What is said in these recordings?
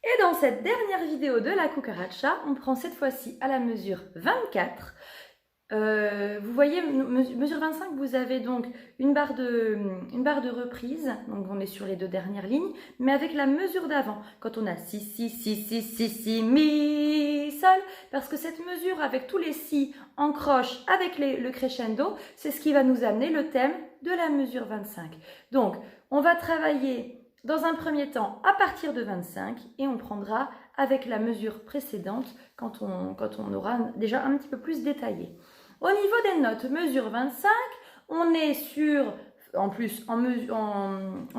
Et dans cette dernière vidéo de la cucaracha, on prend cette fois-ci à la mesure 24. Vous voyez, mesure 25, vous avez donc une barre de reprise, donc on est sur les deux dernières lignes, mais avec la mesure d'avant, quand on a si, si, si, si, si, si, mi, sol, parce que cette mesure avec tous les si en croche avec le crescendo, c'est ce qui va nous amener le thème de la mesure 25. Donc, on va travailler dans un premier temps à partir de 25 et on prendra avec la mesure précédente quand on aura déjà un petit peu plus détaillé. Au niveau des notes, mesure 25, on est sur, en plus, en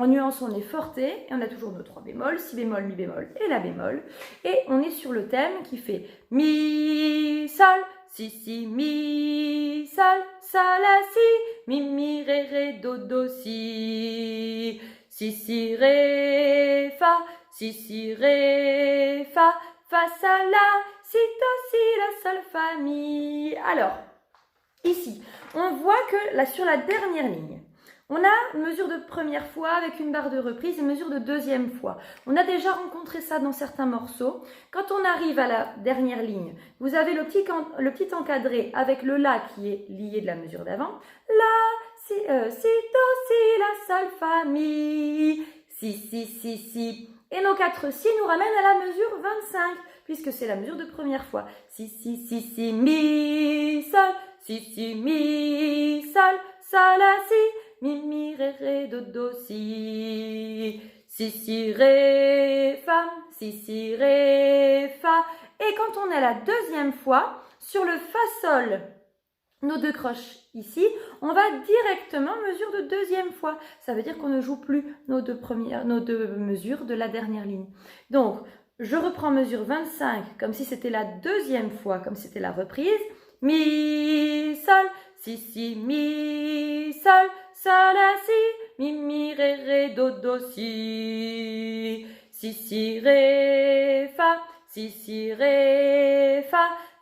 nuance, on est forte, et on a toujours nos 3 bémols, si bémol, mi bémol et la bémol. Et on est sur le thème qui fait mi, sol, si, si, mi, sol, sol, la, si, mi, ré, do, si, si, ré, fa, si, ré, fa, sol, la, si, do, si, la, sol, fa, mi. Alors, ici, on voit que là, sur la dernière ligne, on a une mesure de première fois avec une barre de reprise et une mesure de deuxième fois. On a déjà rencontré ça dans certains morceaux. Quand on arrive à la dernière ligne, vous avez le petit encadré avec le La qui est lié de la mesure d'avant. La, si, do, si, la, sol, fa, mi, si. Et nos 4 si nous ramènent à la mesure 25, puisque c'est la mesure de première fois. Si, mi, sol, si, mi, sol, la, si, mi, ré, do, si, ré, fa. Et quand on est à la deuxième fois, sur le fa, sol, nos 2 croches ici, on va directement mesure de deuxième fois. Ça veut dire qu'on ne joue plus nos deux mesures de la dernière ligne. Donc, je reprends mesure 25 comme si c'était la deuxième fois, comme si c'était la reprise. Mi, sol, si, mi, sol, la, si, mi, ré, do, si, ré, fa,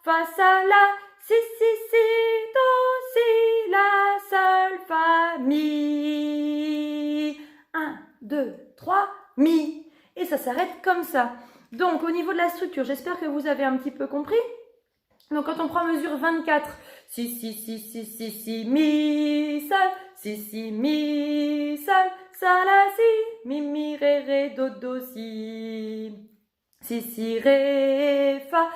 sol, la, si, do, si, la, sol, fa, mi. 1, 2, 3, mi. Et ça s'arrête comme ça. Donc, au niveau de la structure, j'espère que vous avez un petit peu compris. Donc, quand on prend mesure 24, si, mi, sol, si, mi, sol, la, si, mi, ré, do, si, ré, fa,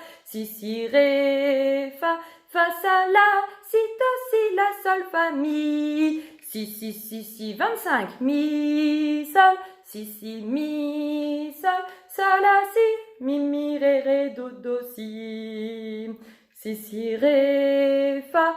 sol, la, si, do, si, la, sol, fa, mi, si, 25, mi, sol, si, mi, sol, la, si, mi, ré, do, si, ré, fa,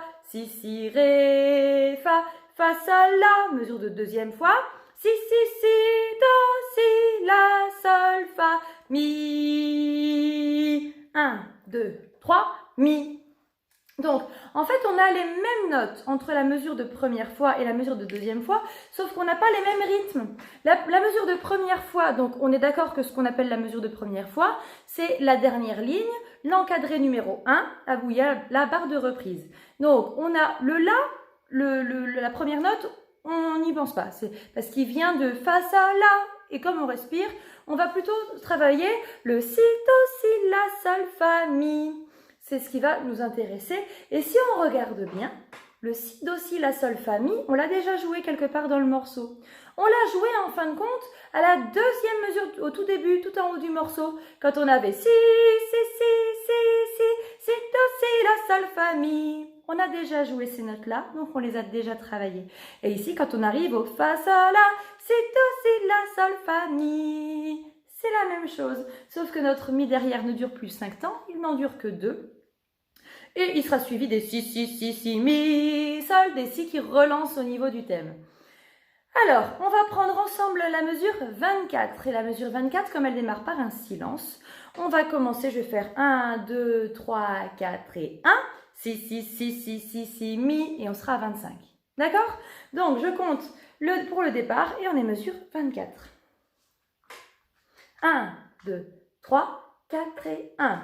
sol, la, mesure de deuxième fois, si, do, si, la, sol, fa, mi, 1, 2, 3, mi. Donc, en fait, on a les mêmes notes entre la mesure de première fois et la mesure de deuxième fois, sauf qu'on n'a pas les mêmes rythmes. La mesure de première fois, donc on est d'accord que ce qu'on appelle la mesure de première fois, c'est la dernière ligne, l'encadré numéro 1, où il y a la barre de reprise. Donc, on a le La, la première note, on n'y pense pas, c'est parce qu'il vient de fa, sa, la. Et comme on respire, on va plutôt travailler le si, do, si, la, sol, fa, mi. C'est ce qui va nous intéresser. Et si on regarde bien, le si, do, si, la, sol, fa, mi, on l'a déjà joué quelque part dans le morceau. On l'a joué en fin de compte à la deuxième mesure, au tout début, tout en haut du morceau, quand on avait si, do, si, la, sol, fa, mi. On a déjà joué ces notes-là, donc on les a déjà travaillées. Et ici, quand on arrive au fa, sol, la, si, do, si, la, sol, fa, mi. C'est la même chose, sauf que notre mi derrière ne dure plus 5 temps, il n'en dure que 2. Et il sera suivi des si, mi, sol, des si qui relancent au niveau du thème. Alors, on va prendre ensemble la mesure 24. Et la mesure 24, comme elle démarre par un silence, on va commencer, je vais faire 1, 2, 3, 4 et 1. Si, mi, et on sera à 25. D'accord? Donc, je compte pour le départ et on est mesure 24. 1, 2, 3, 4 et 1.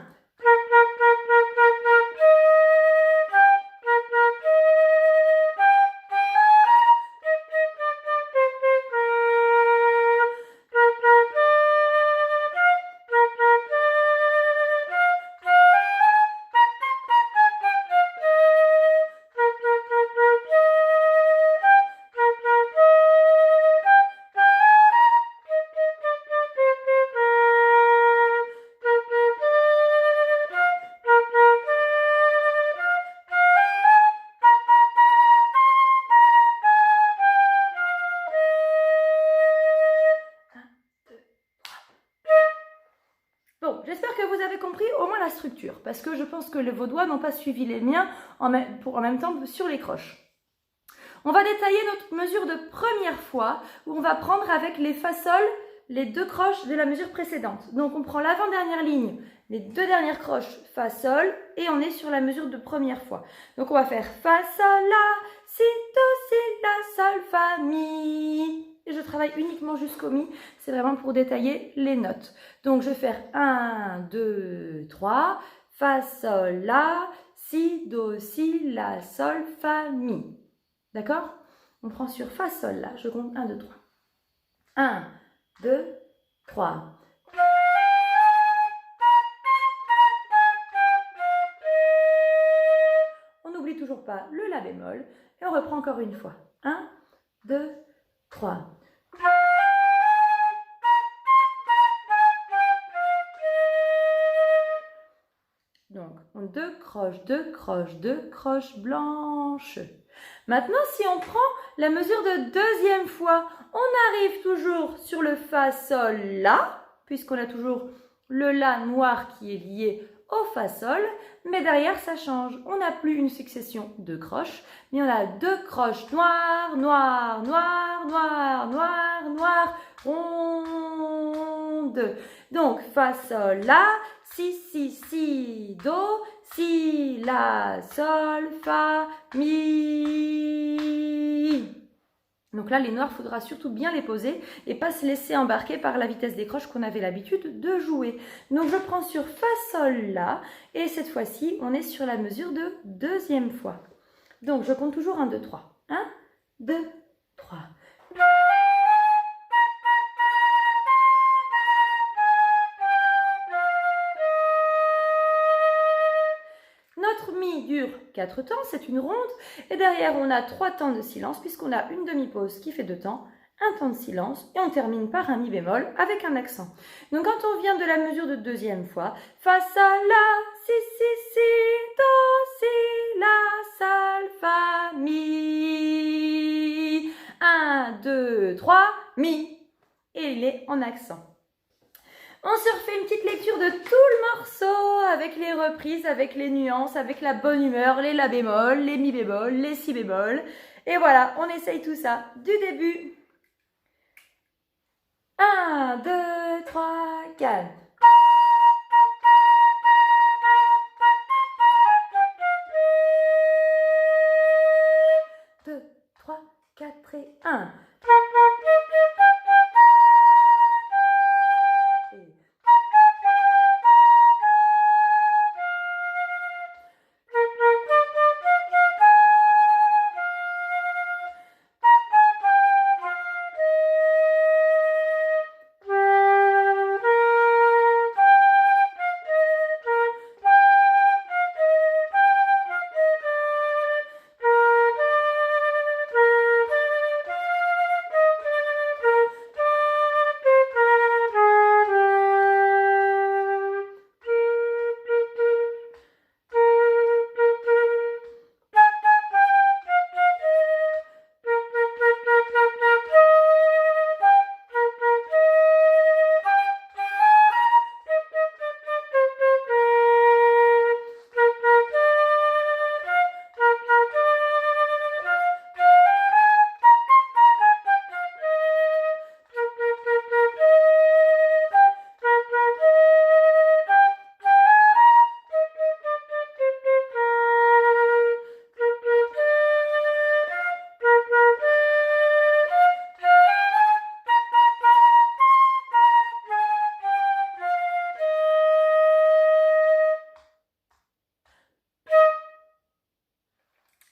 j'espère que vous avez compris au moins la structure, parce que je pense que vos doigts n'ont pas suivi les miens en même temps sur les croches. On va détailler notre mesure de première fois, où on va prendre avec les fa sol les 2 croches de la mesure précédente. Donc on prend l'avant-dernière ligne, les 2 dernières croches fa sol, et on est sur la mesure de première fois. Donc on va faire fa sol la, si do si la sol fa mi. Et je travaille uniquement jusqu'au mi, c'est vraiment pour détailler les notes. Donc je vais faire 1, 2, 3, fa sol la, si do si la sol fa mi. D'accord? On prend sur fa sol la, je compte 1, 2, 3. 1, 2, 3. On n'oublie toujours pas le la bémol et on reprend encore une fois. 1, 2, 3. Donc, 2 croches, 2 croches, 2 croches blanches. Maintenant, si on prend la mesure de deuxième fois, on arrive toujours sur le fa sol la, puisqu'on a toujours le la noir qui est lié au fa sol, mais derrière ça change. On n'a plus une succession de croches, mais on a 2 croches noires, noires, noires, noires, noires, noires, rondes. Donc fa sol la, si, do, si, la, sol, fa, mi. Donc là, les noirs, il faudra surtout bien les poser et pas se laisser embarquer par la vitesse des croches qu'on avait l'habitude de jouer. Donc je prends sur fa, sol, la et cette fois-ci, on est sur la mesure de deuxième fois. Donc je compte toujours 1, 2, 3. 1, 2, 3. Notre mi dure 4 temps, c'est une ronde, et derrière on a 3 temps de silence puisqu'on a une demi-pause qui fait 2 temps, un temps de silence, et on termine par un mi bémol avec un accent. Donc quand on vient de la mesure de deuxième fois, fa, sol, la, si, do, si, la, sol, fa, mi. 1, 2, 3, mi. Et il est en accent. On se refait une petite lecture de tout le morceau avec les reprises, avec les nuances, avec la bonne humeur, les la bémol, les mi bémol, les si bémol. Et voilà, on essaye tout ça du début. 1, 2, 3, 4. 2, 3, 4 et 1.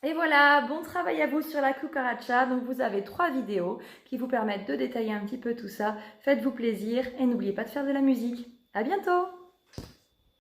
Et voilà, bon travail à vous sur la cucaracha. Donc vous avez 3 vidéos qui vous permettent de détailler un petit peu tout ça. Faites-vous plaisir et n'oubliez pas de faire de la musique. À bientôt!